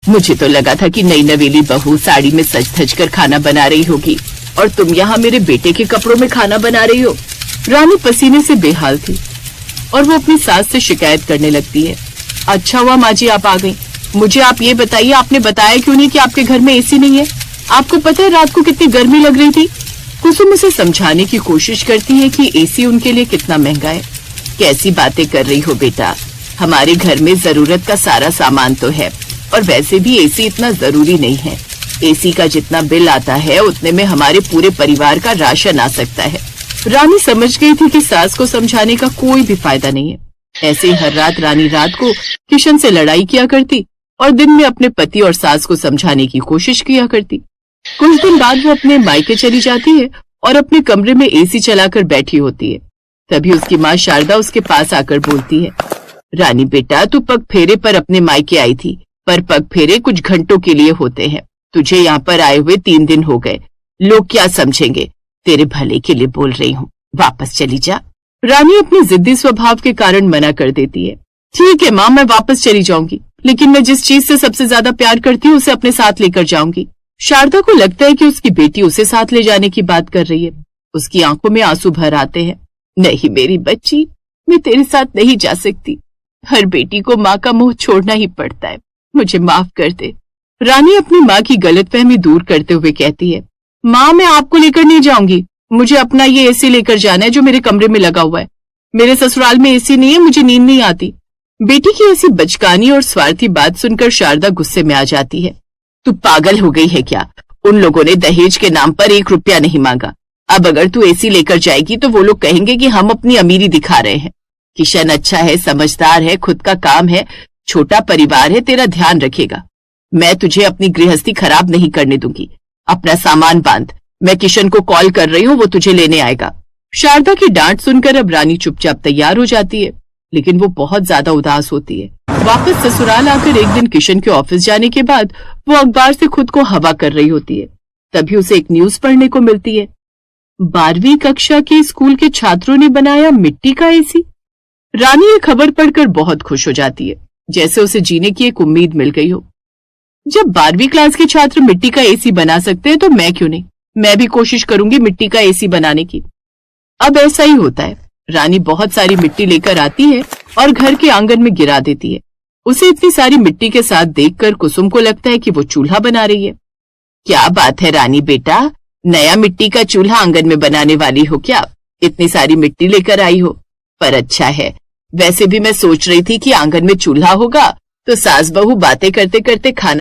मुझे तो लगा था कि नई नवेली बहू साड़ी में सज धज कर खाना बना रही होगी और तुम यहाँ मेरे बेटे के कपड़ों में खाना बना रही हो। रानी पसीने से बेहाल थी और वो अपनी सास से शिकायत करने लगती है। अच्छा हुआ माँ जी आप आ गई। मुझे आप ये बताइए, आपने बताया क्यों नहीं कि आपके घर में एसी नहीं है? आपको पता है रात को कितनी गर्मी लग रही थी? कुसुम उसे समझाने की कोशिश करती है कि एसी उनके लिए कितना महंगा है। कैसी बातें कर रही हो बेटा, हमारे घर में जरूरत का सारा सामान तो है और वैसे भी एसी इतना जरूरी नहीं है। एसी का जितना बिल आता है उतने में हमारे पूरे परिवार का राशन आ सकता है। रानी समझ गई थी कि सास को समझाने का कोई भी फायदा नहीं है। ऐसे ही हर रात रानी रात को किशन से लड़ाई किया करती और दिन में अपने पति और सास को समझाने की कोशिश किया करती। कुछ दिन बाद वो अपने मायके चली जाती है और अपने कमरे में एसी चलाकर बैठी होती है। तभी उसकी माँ शारदा उसके पास आकर बोलती है, रानी बेटा तू पग फेरे पर अपने मायके आई थी, पर पग फेरे कुछ घंटों के लिए होते हैं। तुझे यहाँ पर आए हुए 3 दिन हो गए, लोग क्या समझेंगे? तेरे भले के लिए बोल रही हूँ, वापस चली जा। रानी अपने जिद्दी स्वभाव के कारण मना कर देती है। ठीक है माँ, मैं वापस चली जाऊंगी, लेकिन मैं जिस चीज से सबसे ज्यादा प्यार करती हूँ उसे अपने साथ लेकर जाऊंगी। शारदा को लगता है कि उसकी बेटी उसे साथ ले जाने की बात कर रही है। उसकी आंखों में आंसू भर आते हैं। नहीं मेरी बच्ची, मैं तेरे साथ नहीं जा सकती। हर बेटी को माँ का मुंह छोड़ना ही पड़ता है, मुझे माफ कर दे। रानी अपनी माँ की गलतफहमी दूर करते हुए कहती है, माँ मैं आपको लेकर नहीं जाऊंगी, मुझे अपना ये एसी लेकर जाना है जो मेरे कमरे में लगा हुआ है। मेरे ससुराल में एसी नहीं है, मुझे नींद नहीं आती। बेटी की ऐसी बचकानी और स्वार्थी बात सुनकर शारदा गुस्से में आ जाती है। तू पागल हो गई है क्या? उन लोगों ने दहेज के नाम पर 1 रुपया नहीं मांगा। अब अगर तू एसी लेकर जाएगी तो वो लोग कहेंगे कि हम अपनी अमीरी दिखा रहे हैं। किशन अच्छा है, समझदार है, खुद का काम है, छोटा परिवार है, तेरा ध्यान रखेगा। मैं तुझे अपनी गृहस्थी खराब नहीं करने दूंगी। अपना सामान बांध, मैं किशन को कॉल कर रही हूँ, वो तुझे लेने आएगा। शारदा की डांट सुनकर अब रानी चुपचाप तैयार हो जाती है, लेकिन वो बहुत ज्यादा उदास होती है। वापस ससुराल आकर एक दिन किशन के ऑफिस जाने के बाद वो अखबार से खुद को हवा कर रही होती है। तभी उसे एक न्यूज पढ़ने को मिलती है। 12वीं कक्षा के स्कूल के छात्रों ने बनाया मिट्टी का एसी। रानी ये खबर पढ़कर बहुत खुश हो जाती है, जैसे उसे जीने की एक उम्मीद मिल गई हो। जब 12वीं क्लास के छात्र मिट्टी का एसी बना सकते हैं तो मैं क्यों नहीं? मैं भी कोशिश करूंगी मिट्टी का एसी बनाने की। अब ऐसा ही होता है। रानी बहुत सारी मिट्टी लेकर आती है और घर के आंगन में गिरा देती है। उसे इतनी सारी मिट्टी के साथ देखकर कुसुम को लगता है कि वो चूल्हा बना रही है। क्या बात है रानी बेटा, नया मिट्टी का चूल्हा आंगन में बनाने वाली हो क्या? इतनी सारी मिट्टी लेकर आई हो, पर अच्छा है। वैसे भी मैं सोच रही थी कि आंगन में चूल्हा होगा तो सास बहू बातें करते करते खाना